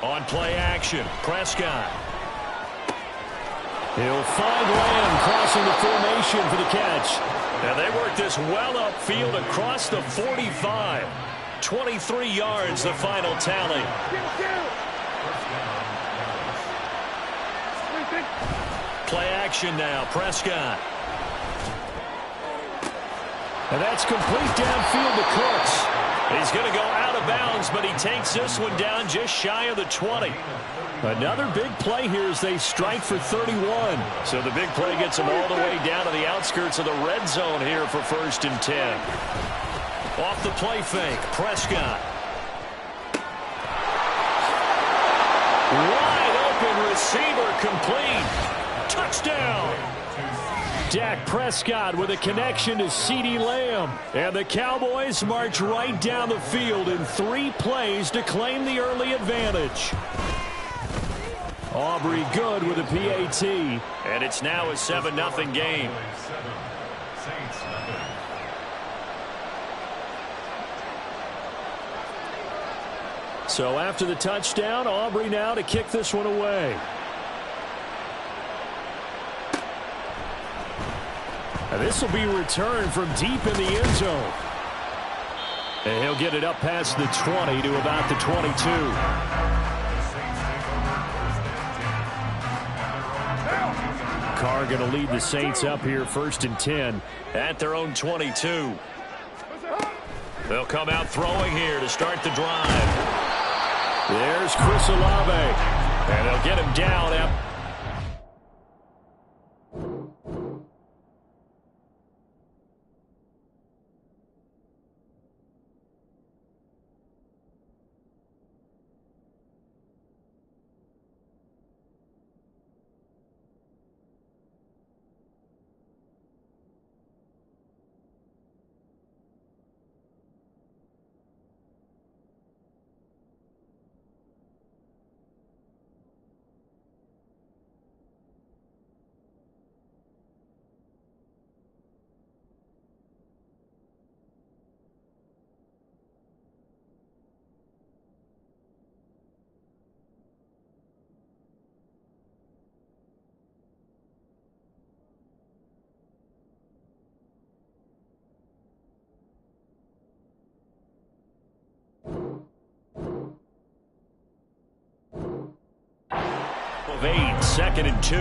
On play action, Prescott. He'll find Lamb crossing the formation for the catch. And they work this well upfield across the 45. 23 yards, the final tally. Play action now, Prescott. And that's complete downfield to Cooks. He's going to go out of bounds, but he takes this one down just shy of the 20. Another big play here as they strike for 31. So the big play gets them all the way down to the outskirts of the red zone here for 1st and 10. Off the play fake, Prescott. Wide open receiver complete. Touchdown. Dak Prescott with a connection to CeeDee Lamb. And the Cowboys march right down the field in 3 plays to claim the early advantage. Aubrey good with a PAT. And it's now a 7-0 game. So after the touchdown, Aubrey now to kick this one away. And this will be returned from deep in the end zone. And he'll get it up past the 20 to about the 22. Carr going to lead the Saints up here 1st and 10 at their own 22. They'll come out throwing here to start the drive. There's Chris Olave. And they'll get him down at of 8, 2nd and 2.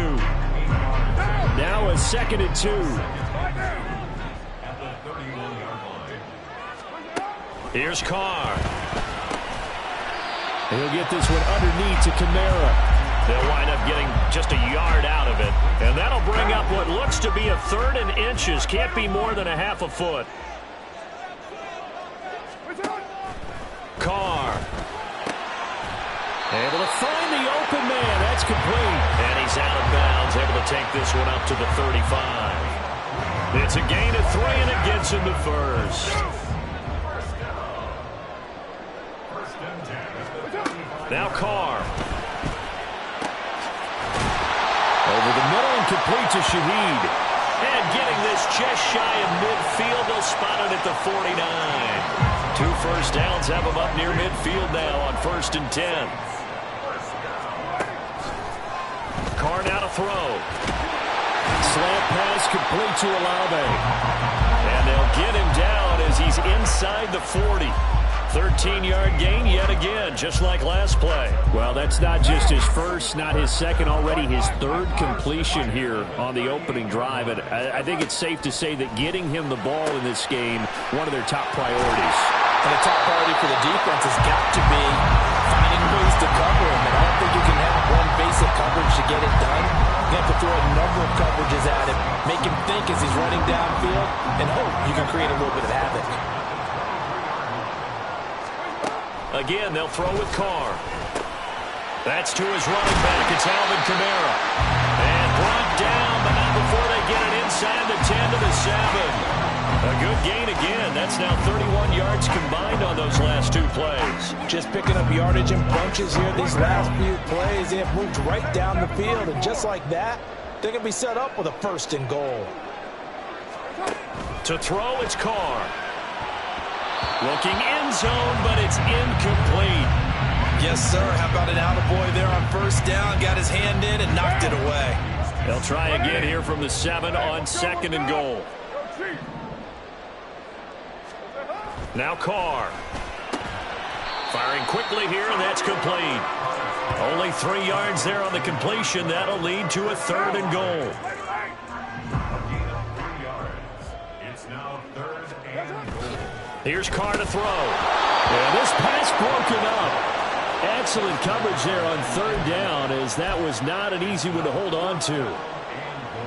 Now a 2nd and 2. Here's Carr. He'll get this one underneath to Kamara. They'll wind up getting just a yard out of it. And that'll bring up what looks to be a 3rd and inches. Can't be more than a half a foot. Carr. Able to find the open man. That's complete. And he's out of bounds. Able to take this one up to the 35. It's a gain of 3, and it gets him the first. Now Carr. Over the middle and complete to Shaheed. And getting this just shy of midfield. They'll spot it at the 49. 2 first downs have him up near midfield now on 1st and 10. Carr now to throw. Slant pass complete to Olave. And they'll get him down as he's inside the 40. 13-yard gain yet again, just like last play. Well, that's not just his first, not his second, already his 3rd completion here on the opening drive. And I think it's safe to say that getting him the ball in this game, one of their top priorities. And the top priority for the defense has got to be finding ways to cover him. And I don't think you can have one basic coverage to get it done. You have to throw a number of coverages at him, make him think as he's running downfield, and hope you can create a little bit of havoc. Again, they'll throw with Carr. That's to his running back. It's Alvin Kamara. And brought down, but not before they get it inside the 10 to the 7. A good gain again. That's now 31 yards combined on those last 2 plays. Just picking up yardage in bunches here. These last few plays, they have moved right down the field. And just like that, they're going to be set up with a 1st and goal. To throw, it's Carr. Looking end zone, but it's incomplete. Yes, sir. How about an attaboy there on first down? Got his hand in and knocked it away. They'll try again here from the 7 on second and goal. Now Carr. Firing quickly here, and that's complete. Only 3 yards there on the completion. That'll lead to a 3rd and goal. It's now 3rd and goal. Here's Carr to throw. And this pass broken up. Excellent coverage there on 3rd down, as that was not an easy one to hold on to.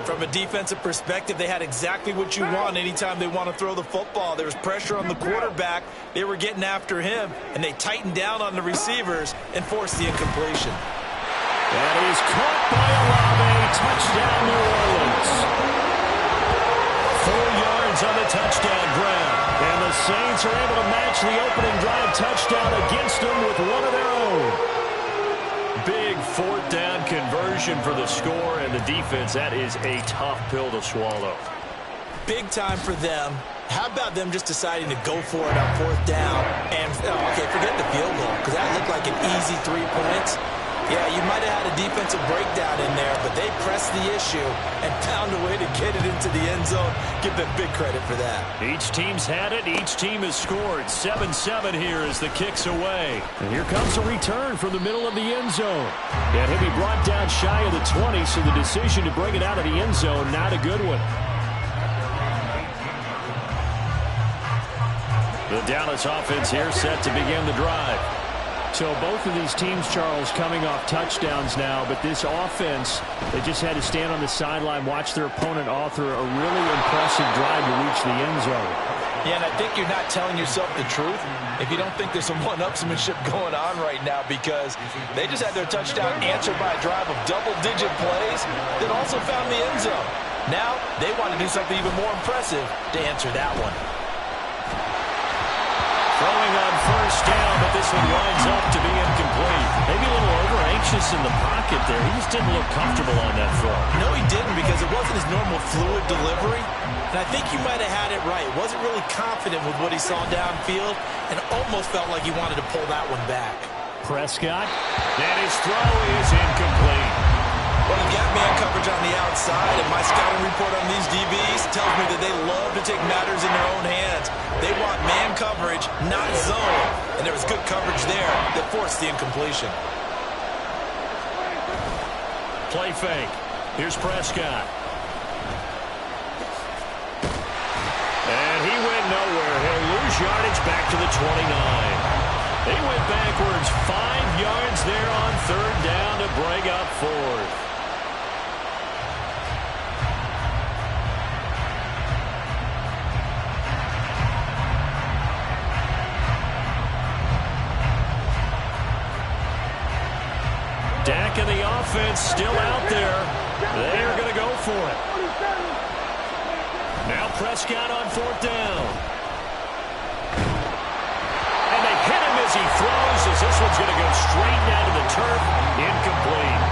From a defensive perspective, they had exactly what you want anytime they want to throw the football. There was pressure on the quarterback. They were getting after him, and they tightened down on the receivers and forced the incompletion. That is caught by Olave. Touchdown, New Orleans. 4 yards on the touchdown grab. And the Saints are able to match the opening drive touchdown against them with one of their own. Big 4th down conversion for the score, and the defense, that is a tough pill to swallow. Big time for them. How about them just deciding to go for it on 4th down? And, okay, forget the field goal, because that looked like an easy 3 points. Yeah, you might have had a defensive breakdown in there, but they pressed the issue and found a way to get it into the end zone. Give them big credit for that. Each team's had it. Each team has scored. 7-7 here as the kick's away. And here comes a return from the middle of the end zone. And he'll be brought down shy of the 20, so the decision to bring it out of the end zone, not a good one. The Dallas offense here set to begin the drive. So both of these teams, Charles, coming off touchdowns now, but this offense, they just had to stand on the sideline, watch their opponent author a really impressive drive to reach the end zone. Yeah, and I think you're not telling yourself the truth if you don't think there's some one-upsmanship going on right now, because they just had their touchdown answered by a drive of double-digit plays that also found the end zone. Now they want to do something even more impressive to answer that one. Throwing on first down, but this one winds up to be incomplete. Maybe a little over-anxious in the pocket there. He just didn't look comfortable on that throw. No, he didn't, because it wasn't his normal fluid delivery. And I think you might have had it right. Wasn't really confident with what he saw downfield and almost felt like he wanted to pull that one back. Prescott, and his throw is incomplete. Well, you got man coverage on the outside, and my scouting report on these DBs tells me that they love to take matters in their own hands. They want man coverage, not zone. And there was good coverage there that forced the incompletion. Play fake. Here's Prescott. And he went nowhere. He'll lose yardage back to the 29. They went backwards 5 yards there on 3rd down to bring up 4th. Dak and the offense still out there. They are going to go for it. Now Prescott on 4th down. And they hit him as he throws, as this one's going to go straight down to the turf. Incomplete.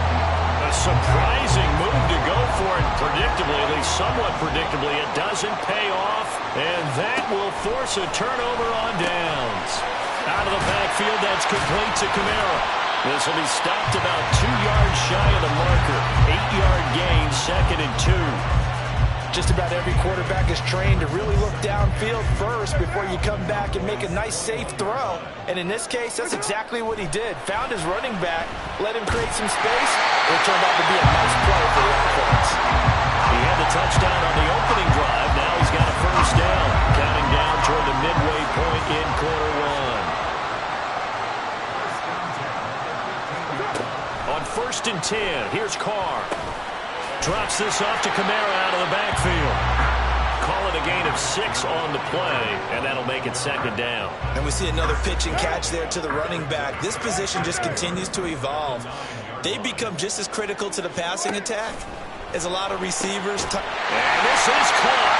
A surprising move to go for it. Predictably, at least somewhat predictably, it doesn't pay off. And that will force a turnover on downs. Out of the backfield, that's complete to Kamara. This will be stopped about 2 yards shy of the marker. 8-yard gain, 2nd and 2. Just about every quarterback is trained to really look downfield first before you come back and make a nice, safe throw. And in this case, that's exactly what he did. Found his running back, let him create some space. It turned out to be a nice play for the offense. He had the touchdown on the opening drive. Now he's got a first down. Counting down toward the midway point in quarter 1. On 1st and 10, here's Carr. Drops this off to Kamara out of the backfield. Call it a gain of 6 on the play, and that'll make it 2nd down. And we see another pitch and catch there to the running back. This position just continues to evolve. They become just as critical to the passing attack as a lot of receivers. And this is caught.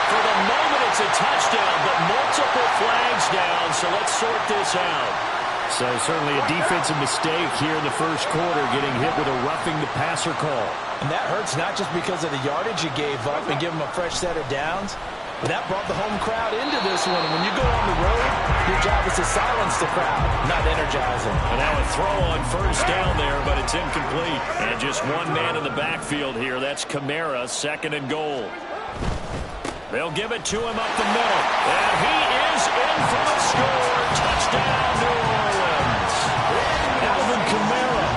For the moment, it's a touchdown, but multiple flags down, so let's sort this out. So certainly a defensive mistake here in the first quarter, getting hit with a roughing the passer call. And that hurts not just because of the yardage you gave up and give them a fresh set of downs, That brought the home crowd into this one. And when you go on the road, your job is to silence the crowd, not energize them. And now a throw on first down there, but it's incomplete. And just one man in the backfield here. That's Kamara, 2nd and goal. They'll give it to him up the middle. And he is in for the score. Touchdown, New Orleans. Alvin Kamara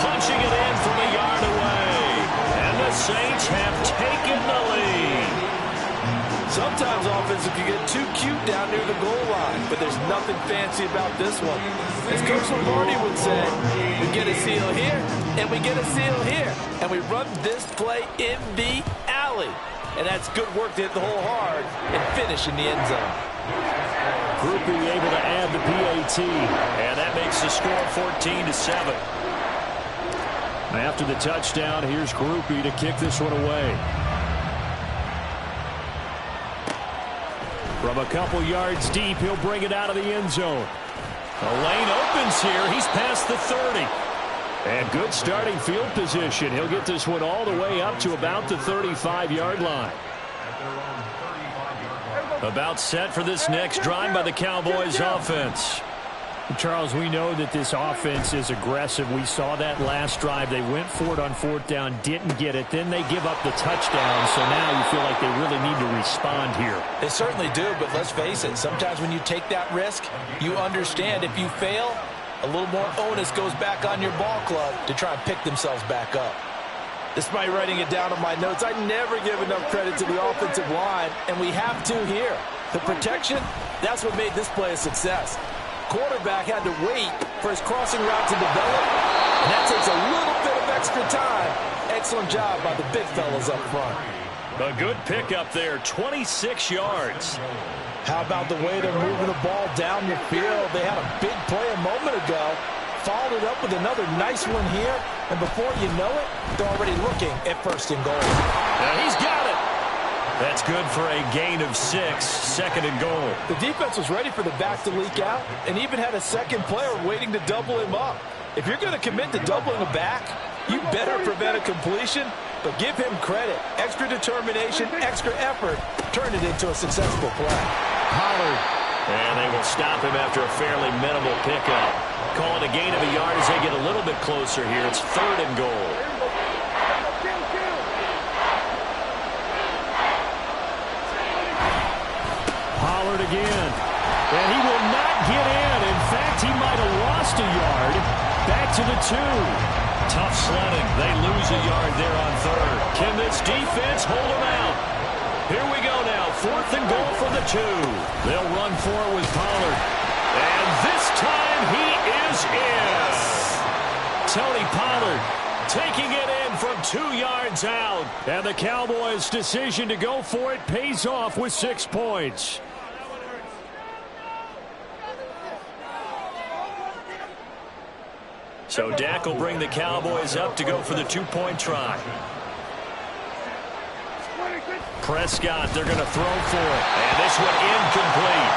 punching it in from a yard away. And the Saints have taken the lead. Sometimes offensive can get too cute down near the goal line, but there's nothing fancy about this one. As Coach Lombardi would say, we get a seal here, and we get a seal here, and we run this play in the alley. And that's good work to hit the hole hard and finish in the end zone. Groupie able to add the PAT, and that makes the score 14-7. After the touchdown, here's Groupie to kick this one away. From a couple yards deep, he'll bring it out of the end zone. The lane opens here. He's past the 30. And good starting field position. He'll get this one all the way up to about the 35-yard line. About set for this next drive by the Cowboys offense. Charles, we know that this offense is aggressive. We saw that last drive. They went for it on 4th down, didn't get it. Then they give up the touchdown, so now you feel like they really need to respond here. They certainly do, but let's face it, sometimes when you take that risk, you understand if you fail, a little more onus goes back on your ball club to try and pick themselves back up. Despite writing it down on my notes, I never give enough credit to the offensive line, and we have to here. The protection, that's what made this play a success. Quarterback had to wait for his crossing route to develop, and that takes a little bit of extra time. Excellent job by the big fellas up front. A good pickup there, 26 yards. How about the way they're moving the ball down the field? They had a big play a moment ago, followed it up with another nice one here, and before you know it, they're already looking at 1st and goal. Now he's got it. That's good for a gain of 6, 2nd and goal. The defense was ready for the back to leak out and even had a second player waiting to double him up. If you're going to commit to doubling a back, you better prevent a completion, but give him credit. Extra determination, extra effort turned it into a successful play. Pollard. And they will stop him after a fairly minimal pickup. Calling a gain of a yard as they get a little bit closer here. It's 3rd and goal. Pollard again. And he will not get in. In fact, he might have lost a yard. Back to the 2. Tough sledding. They lose a yard there on 3rd. Can this defense hold them out? Here we go now. 4th and goal for the 2. They'll run for it with Pollard. And this time he is in. Tony Pollard taking it in from 2 yards out. And the Cowboys' decision to go for it pays off with 6 points. So Dak will bring the Cowboys up to go for the 2-point try. Prescott, they're going to throw for it. And this one incomplete.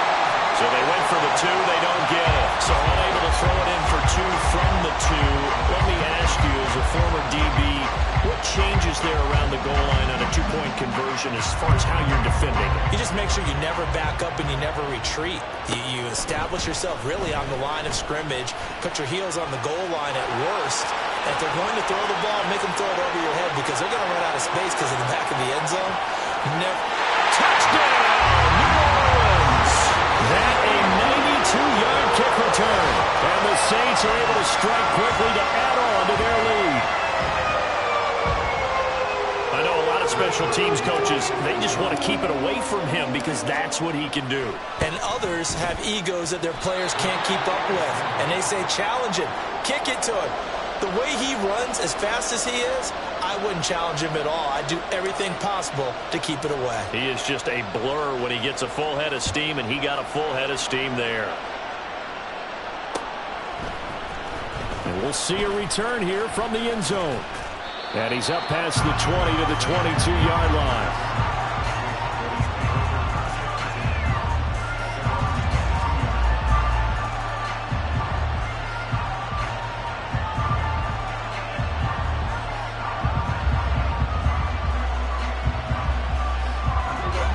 So they went for the 2, they don't get it. So unable to throw it in for 2 from the 2. Let me ask you, as a former DB, what changes there around the goal line on a 2-point conversion as far as how you're defending it? You just make sure you never back up and you never retreat. You establish yourself really on the line of scrimmage, put your heels on the goal line at worst. If they're going to throw the ball, make them throw it over your head because they're going to run out of space because of the back of the end zone. Touchdown, New Orleans! That a 92-yard kick return. And the Saints are able to strike quickly to add on to their lead. I know a lot of special teams coaches, they just want to keep it away from him because that's what he can do. And others have egos that their players can't keep up with. And they say, challenge him, kick it to him. The way he runs as fast as he is, I wouldn't challenge him at all. I'd do everything possible to keep it away. He is just a blur when he gets a full head of steam, and he got a full head of steam there. And we'll see a return here from the end zone. And he's up past the 20 to the 22-yard line.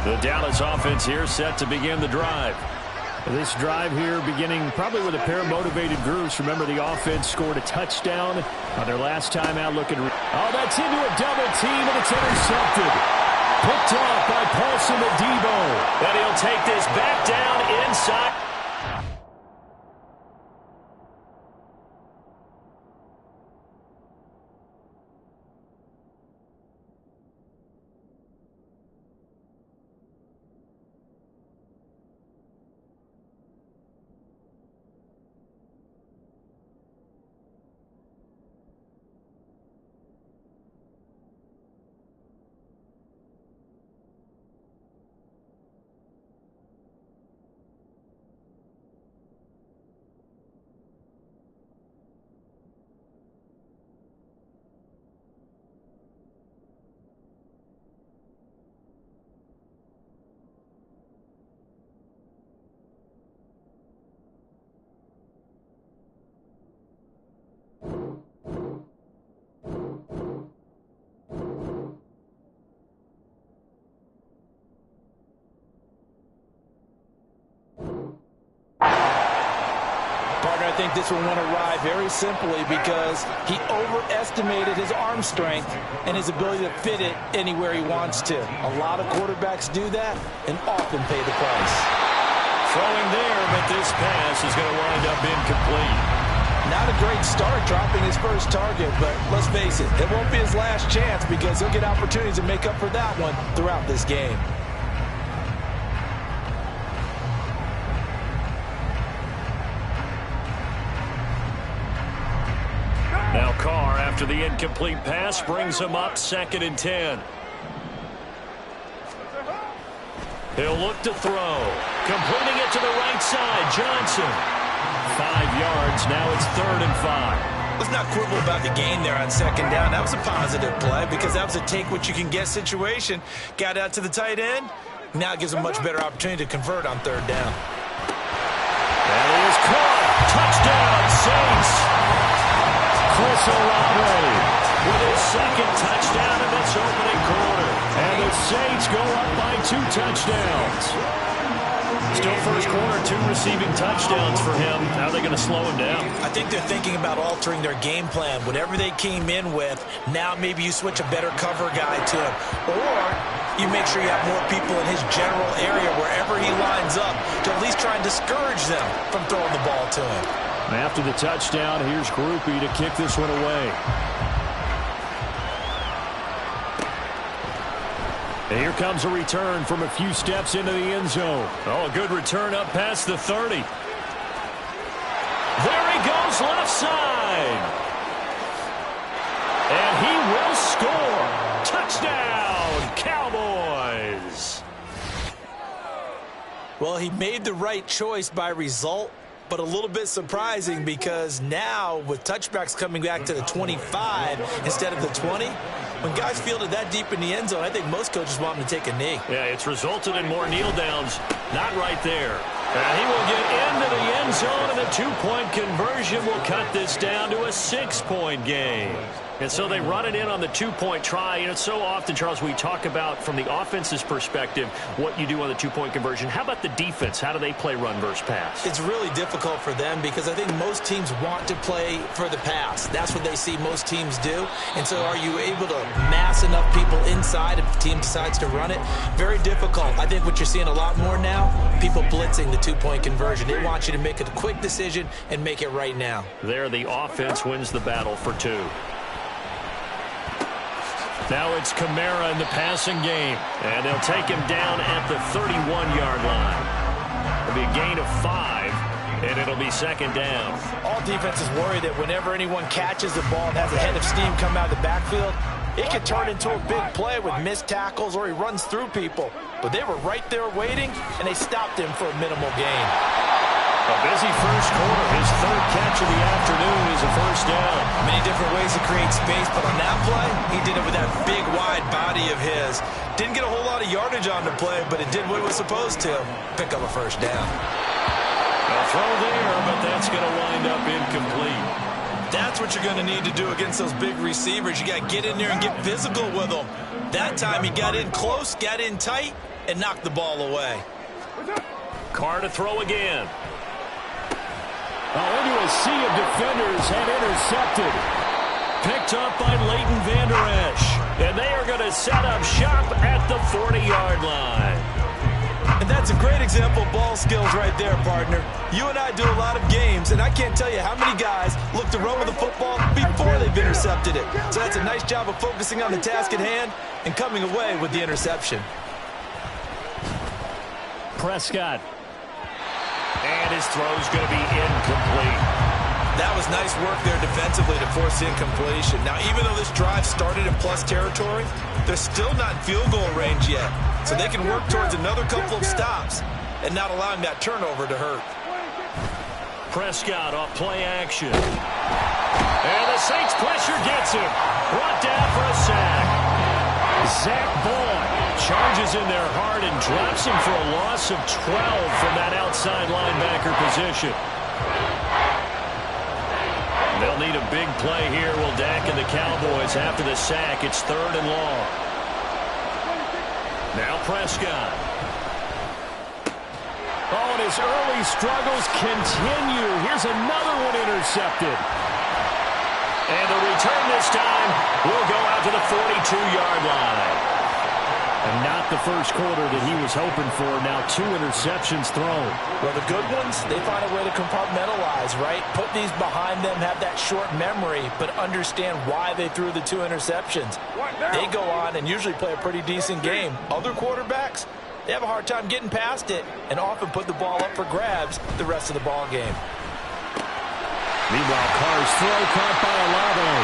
The The Dallas offense here set to begin the drive. This drive here beginning probably with a pair of motivated groups. Remember, the offense scored a touchdown on their last time out looking. Oh, that's into a double team, and it's intercepted. Picked off by Paulson Adebo. And he'll take this back down inside. I think this one went awry very simply because he overestimated his arm strength and his ability to fit it anywhere he wants to. A lot of quarterbacks do that and often pay the price. Throwing there, but this pass is going to wind up incomplete. Not a great start dropping his first target, but let's face it, it won't be his last chance because he'll get opportunities to make up for that one throughout this game. Now Carr, after the incomplete pass, brings him up 2nd and 10. He'll look to throw. Completing it to the right side, Johnson. 5 yards, now it's 3rd and 5. Let's not quibble about the gain there on 2nd down. That was a positive play because that was a take-what-you-can-get situation. Got out to the tight end. Now it gives him a much better opportunity to convert on 3rd down. That is caught. Touchdown, Saints. Chris Olave with his 2nd touchdown in this opening quarter. And the Saints go up by 2 touchdowns. Still first quarter, 2 receiving touchdowns for him. How are they going to slow him down? I think they're thinking about altering their game plan. Whatever they came in with, now maybe you switch a better cover guy to him. Or you make sure you have more people in his general area wherever he lines up to at least try and discourage them from throwing the ball to him. After the touchdown, here's Groupie to kick this one away. And here comes a return from a few steps into the end zone. Oh, a good return up past the 30. There he goes, left side. And he will score. Touchdown, Cowboys. Well, he made the right choice by result, but a little bit surprising because now with touchbacks coming back to the 25 instead of the 20, when guys fielded that deep in the end zone, I think most coaches want them to take a knee. Yeah, it's resulted in more kneel downs. Not right there. And he will get into the end zone, and the 2-point conversion will cut this down to a 6-point game. And so they run it in on the 2-point try. You know, so often, Charles, we talk about from the offense's perspective what you do on the 2-point conversion. How about the defense? How do they play run versus pass? It's really difficult for them because I think most teams want to play for the pass. That's what they see most teams do. And so are you able to mass enough people inside if the team decides to run it? Very difficult. I think what you're seeing a lot more now, people blitzing the 2-point conversion. They want you to make a quick decision and make it right now. There, the offense wins the battle for 2. Now it's Kamara in the passing game. And they'll take him down at the 31-yard line. It'll be a gain of 5, and it'll be 2nd down. All defenses worry that whenever anyone catches the ball and has a head of steam come out of the backfield, it can turn into a big play with missed tackles or he runs through people. But they were right there waiting, and they stopped him for a minimal gain. A busy first quarter. His 3rd catch of the afternoon is a first down. Many different ways to create space, but on that play, he did it with that big, wide body of his. Didn't get a whole lot of yardage on the play, but it did what it was supposed to. Pick up a first down. A throw there, but that's going to wind up incomplete. That's what you're going to need to do against those big receivers. You got to get in there and get physical with them. That time he got in close, got in tight, and knock the ball away. Carr to throw again. Into a sea of defenders and intercepted. Picked up by Leighton Vander Esch. And they are going to set up shop at the 40-yard line. And that's a great example of ball skills right there, partner. You and I do a lot of games, and I can't tell you how many guys look to run with the football before they've intercepted it. So that's a nice job of focusing on the task at hand and coming away with the interception. Prescott. And his throw's going to be incomplete. That was nice work there defensively to force incompletion. Now, even though this drive started in plus territory, they're still not in field goal range yet. So they can work towards another couple of stops and not allowing that turnover to hurt. Prescott off play action. And the Saints pressure gets him. Brought down for a sack. Zach Boyd charges in there hard and drops him for a loss of 12 from that outside linebacker position. They'll need a big play here. Will Dak and the Cowboys after the sack. It's 3rd and long. Now Prescott. Oh, and his early struggles continue. Here's another one intercepted. And the return this time will go out to the 42-yard line. And not the first quarter that he was hoping for. Now 2 interceptions thrown. Well, the good ones, they find a way to compartmentalize, right? Put these behind them, have that short memory, but understand why they threw the 2 interceptions. They go on and usually play a pretty decent game. Other quarterbacks, they have a hard time getting past it and often put the ball up for grabs the rest of the ball game. Meanwhile, Carr's throw caught by Olave.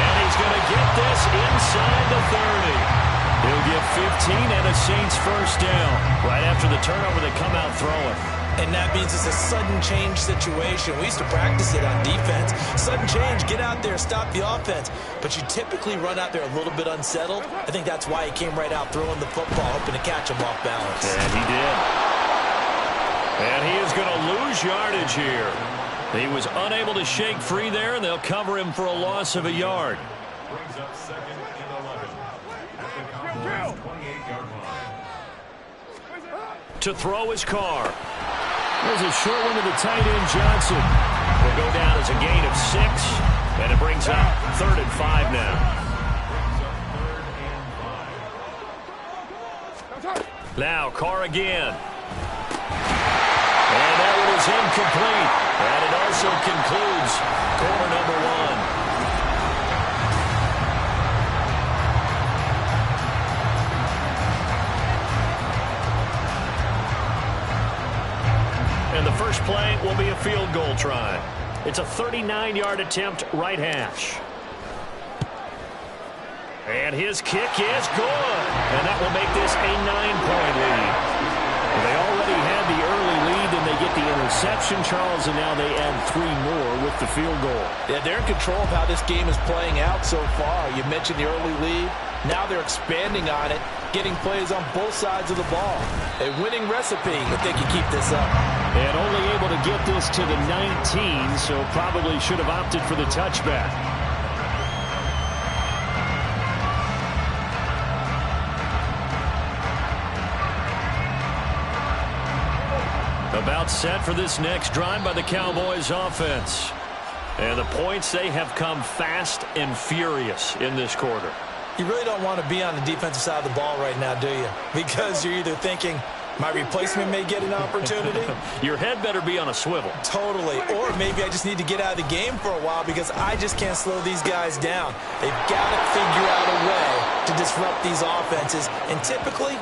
And he's going to get this inside the 30. He'll get 15 and a Saints first down. Right after the turnover, they come out throwing. And that means it's a sudden change situation. We used to practice it on defense. Sudden change, get out there, stop the offense. But you typically run out there a little bit unsettled. I think that's why he came right out throwing the football, hoping to catch him off balance. And he did. And he is going to lose yardage here. He was unable to shake free there, and they'll cover him for a loss of a yard. Brings up 2nd and 11. At the Cowboys' 28-yard line. To throw his Carr. There's a short one to the tight end, Johnson. Will go down as a gain of 6, and it brings up 3rd and 5 now. Now Carr again. And that one is incomplete. And it also concludes quarter number 1. And the first play will be a field goal try. It's a 39-yard attempt, right hash. And his kick is good. And that will make this a 9-point lead. They already had the early lead, and they get the interception, Charles, and now they add 3 more with the field goal. Yeah, they're in control of how this game is playing out so far. You mentioned the early lead. Now they're expanding on it, getting plays on both sides of the ball. A winning recipe if they can keep this up. And only able to get this to the 19, so probably should have opted for the touchback. About set for this next drive by the Cowboys offense. And the points, they have come fast and furious in this quarter. You really don't want to be on the defensive side of the ball right now, do you? Because you're either thinking, my replacement may get an opportunity. Your head better be on a swivel. Totally. Or maybe I just need to get out of the game for a while because I just can't slow these guys down. They've got to figure out a way to disrupt these offenses. And typically,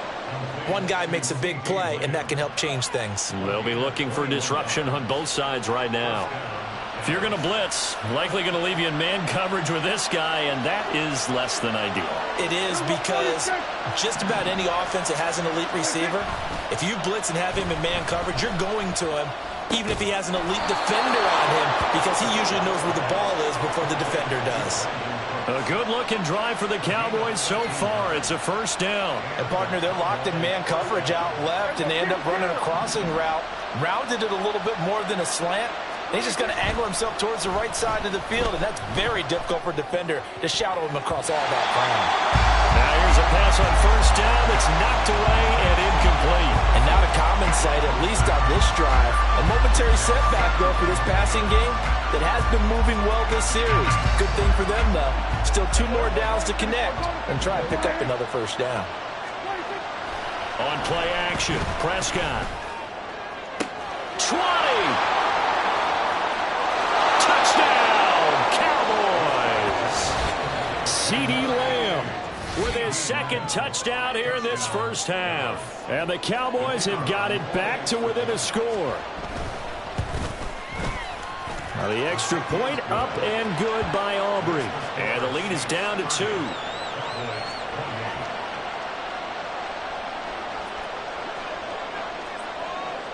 one guy makes a big play, and that can help change things. They'll be looking for disruption on both sides right now. If you're going to blitz, likely going to leave you in man coverage with this guy, and that is less than ideal. It is because just about any offense that has an elite receiver, if you blitz and have him in man coverage, you're going to him, even if he has an elite defender on him, because he usually knows where the ball is before the defender does. A good-looking drive for the Cowboys so far. It's a first down. And, partner, they're locked in man coverage out left, and they end up running a crossing route. Rounded it a little bit more than a slant. He's just going to angle himself towards the right side of the field, and that's very difficult for a defender to shadow him across all that ground. Now here's a pass on first down. It's knocked away and drive. A momentary setback, though, for this passing game that has been moving well this series. Good thing for them, though. Still 2 more downs to connect and try and pick up another first down. On play action, Prescott. 20! Touchdown, Cowboys! CeeDee Lamb with his second touchdown here in this first half. And the Cowboys have got it back to within a score. Now the extra point up and good by Aubrey. And the lead is down to 2.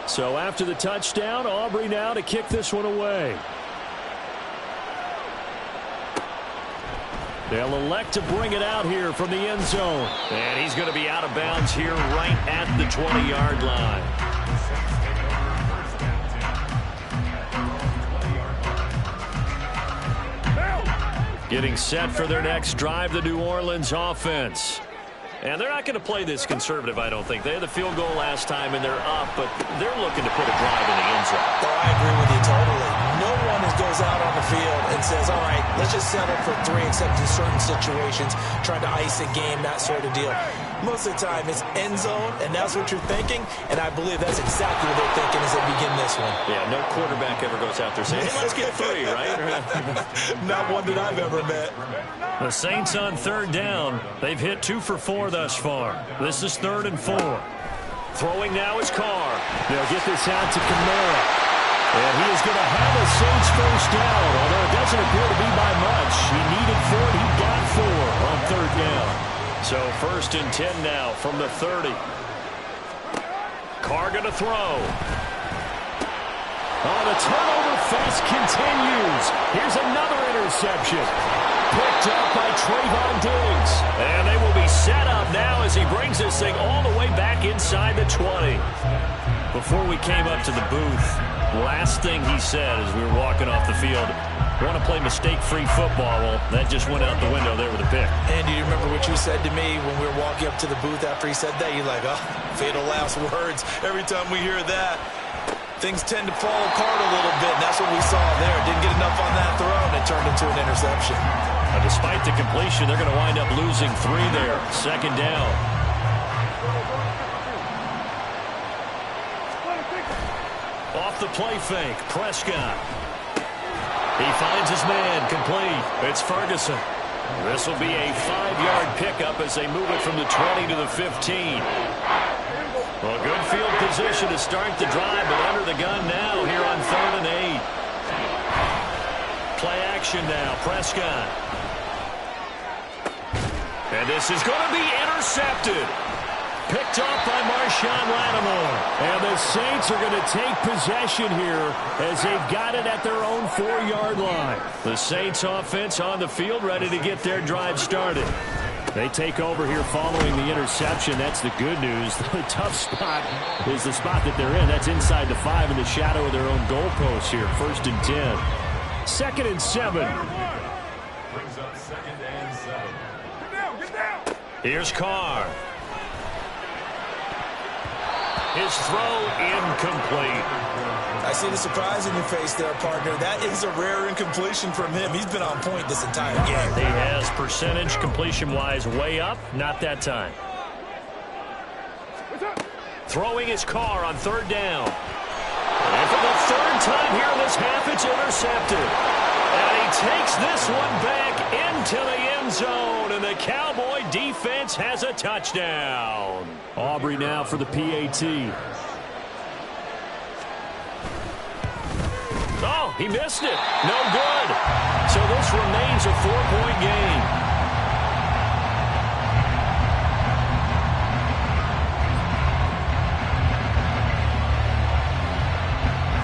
So after the touchdown, Aubrey now to kick this one away. They'll elect to bring it out here from the end zone. And he's going to be out of bounds here right at the 20-yard line. Getting set for their next drive, the New Orleans offense. And they're not going to play this conservative, I don't think. They had the field goal last time, and they're up, but they're looking to put a drive in the end zone. Oh, I agree with you totally. No one goes out on the field and says, all right, let's just settle for 3, except in certain situations, trying to ice a game, that sort of deal. Most of the time, it's end zone, and that's what you're thinking, and I believe that's exactly what they're thinking as they begin this one. Yeah, no quarterback ever goes out there saying, hey, let's get 3, right? Not one that I've ever met. The Saints on third down. They've hit 2 for 4 thus far. This is 3rd and 4. Throwing now is Carr. They'll get this out to Kamara. And he is going to have a Saints first down, although it doesn't appear to be by much. He needed 4, and he got 4 on third down. So 1st and 10 now from the 30. Carr going to throw. Oh, the turnover fest continues. Here's another interception. Picked up by Trayvon Diggs. And they will be set up now as he brings this thing all the way back inside the 20. Before we came up to the booth, last thing he said as we were walking off the field, want to play mistake-free football. Well, that just went out the window there with a pick. And do you remember what you said to me when we were walking up to the booth after he said that? You're like, oh, fatal last words. Every time we hear that, things tend to fall apart a little bit, and that's what we saw there. Didn't get enough on that throw, and it turned into an interception. Now, despite the completion, they're going to wind up losing 3 there. 2nd down. Off the play fake, Prescott. He finds his man, complete. It's Ferguson. This will be a 5-yard pickup as they move it from the 20 to the 15. Well, good field position to start the drive, but under the gun now here on 3rd and 8. Play action now, Prescott. And this is going to be intercepted. Picked off by Marshawn Lattimore. And the Saints are going to take possession here as they've got it at their own 4-yard line. The Saints offense on the field ready to get their drive started. They take over here following the interception. That's the good news. The tough spot is the spot that they're in. That's inside the 5 in the shadow of their own goalpost here. 1st and 10. 2nd and 7. Brings up 2nd and 7. Get down. Here's Carr. His throw incomplete. I see the surprise in your face there, partner. That is a rare incompletion from him. He's been on point this entire game. He has percentage completion-wise way up. Not that time. Throwing his Carr on 3rd down. And for the 3rd time here in this half, it's intercepted. And he takes this one back into the end zone, and the Cowboy defense has a touchdown. Aubrey now for the PAT. Oh, he missed it. No good. So this remains a 4-point game.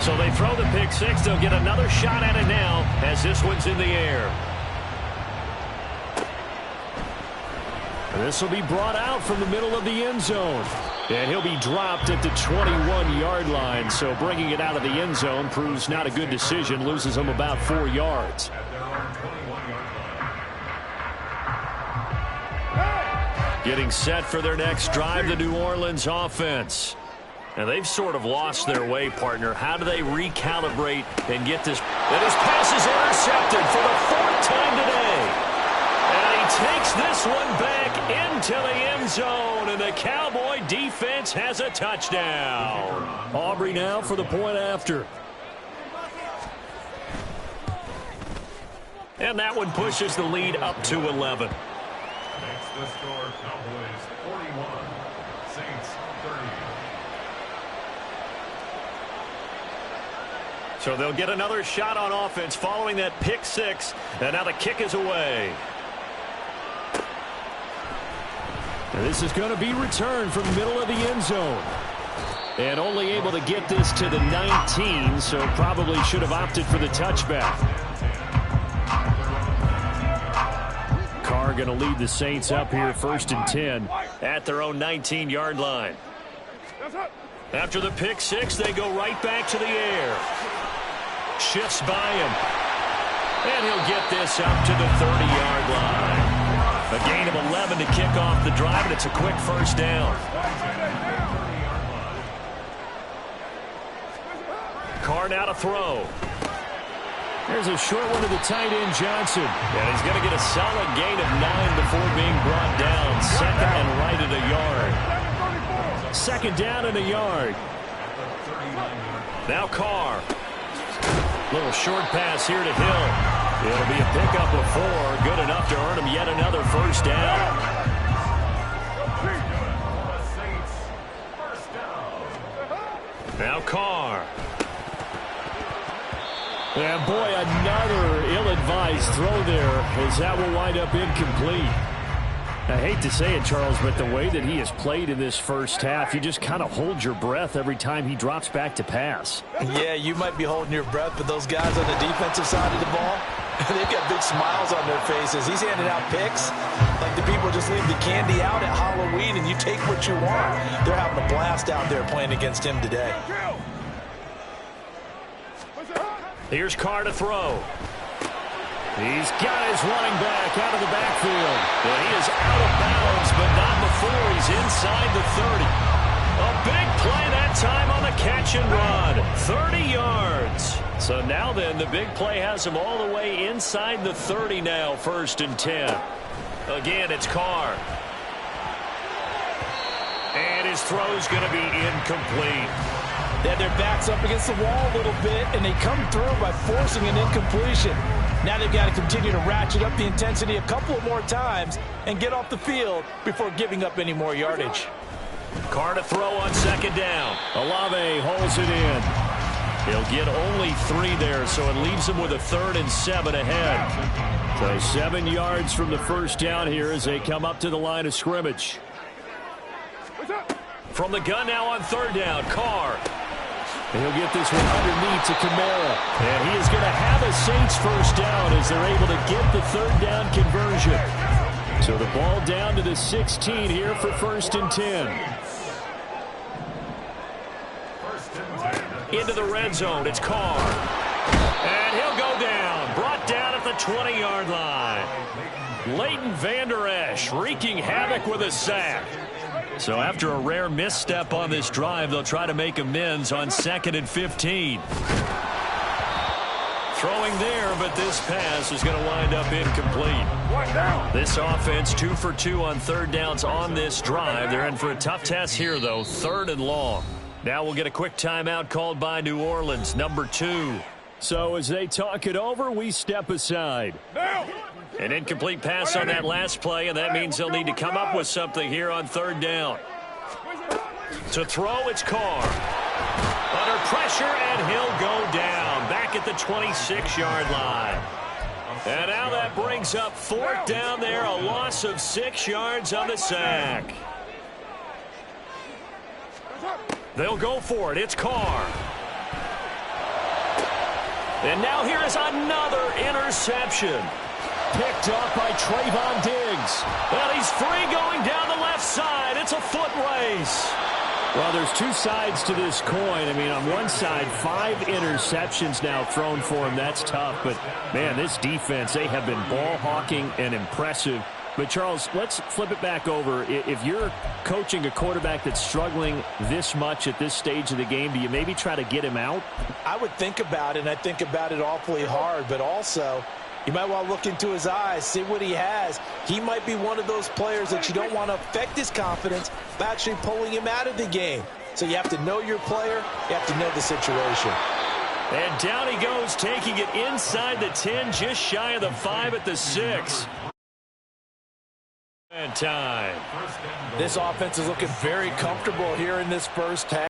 So they throw the pick 6. They'll get another shot at it now as this one's in the air. This will be brought out from the middle of the end zone. And he'll be dropped at the 21-yard line. So bringing it out of the end zone proves not a good decision. Loses him about 4 yards. Getting set for their next drive, the New Orleans offense. And they've sort of lost their way, partner. How do they recalibrate and get this? And his pass is intercepted for the 4th time today. And he takes this one back into the end zone, and the Cowboy defense has a touchdown. Aubrey now for the point after. And that one pushes the lead up to 11. Makes the score Cowboys 41, Saints 30. So they'll get another shot on offense following that pick six. And now the kick is away. And this is going to be returned from the middle of the end zone. And only able to get this to the 19, so probably should have opted for the touchback. Carr going to lead the Saints up here 1st and 10 at their own 19-yard line. After the pick six, they go right back to the air. Shifts by him. And he'll get this up to the 30-yard line. A gain of 11 to kick off the drive, and it's a quick first down. Carr now to throw. There's a short one to the tight end, Johnson. And he's going to get a solid gain of 9 before being brought down. 2nd and right at a yard. 2nd down and a yard. Now Carr. Little short pass here to Hill. It'll be a pickup of 4. Good enough to earn him yet another first down. Now Carr. And boy, another ill-advised throw there, as that will wind up incomplete. I hate to say it, Charles, but the way that he has played in this first half, you just kind of hold your breath every time he drops back to pass. Yeah, you might be holding your breath, but those guys on the defensive side of the ball, they've got big smiles on their faces. He's handing out picks like the people just leave the candy out at Halloween, and you take what you want. They're having a blast out there playing against him today. Here's Carr to throw. He's got his running back out of the backfield. And he is out of bounds, but not before he's inside the 30. A big play that time on the catch and run. 30 yards. So now then, the big play has him all the way inside the 30 now, 1st and 10. Again, it's Carr. And his throw's going to be incomplete. They had their backs up against the wall a little bit, and they come through by forcing an incompletion. Now they've got to continue to ratchet up the intensity a couple of more times and get off the field before giving up any more yardage. Carr to throw on 2nd down. Olave holds it in. He'll get only 3 there, so it leaves him with a 3rd and 7 ahead. So 7 yards from the first down here as they come up to the line of scrimmage. From the gun now on 3rd down, Carr. And he'll get this one underneath to Kamara. And he is going to have a Saints first down as they're able to get the 3rd down conversion. So the ball down to the 16 here for 1st and 10. Into the red zone, it's Carr. And he'll go down. Brought down at the 20-yard line. Leighton Vander Esch wreaking havoc with a sack. So after a rare misstep on this drive, they'll try to make amends on 2nd and 15. Throwing there, but this pass is going to wind up incomplete. This offense 2 for 2 on 3rd downs on this drive. They're in for a tough test here, though, 3rd and long. Now we'll get a quick timeout called by New Orleans, number 2. So as they talk it over, we step aside. An incomplete pass on that last play, and that means they'll need to come up with something here on 3rd down. To throw, it's Carr. Under pressure, and he'll go down. Back at the 26-yard line. And now that brings up 4th down there, a loss of 6 yards on the sack. They'll go for it. It's Carr. And now here is another interception. Picked off by Trayvon Diggs. Well, he's free going down the left side. It's a foot race. Well, there's 2 sides to this coin. I mean, on one side, 5 interceptions now thrown for him. That's tough. But, man, this defense, they have been ball hawking and impressive. But, Charles, let's flip it back over. If you're coaching a quarterback that's struggling this much at this stage of the game, do you maybe try to get him out? I would think about it, and I think about it awfully hard. But also, you might want to look into his eyes, see what he has. He might be one of those players that you don't want to affect his confidence by actually pulling him out of the game. So you have to know your player. You have to know the situation. And down he goes, taking it inside the 10, just shy of the 5 at the 6. And time. This offense is looking very comfortable here in this first half.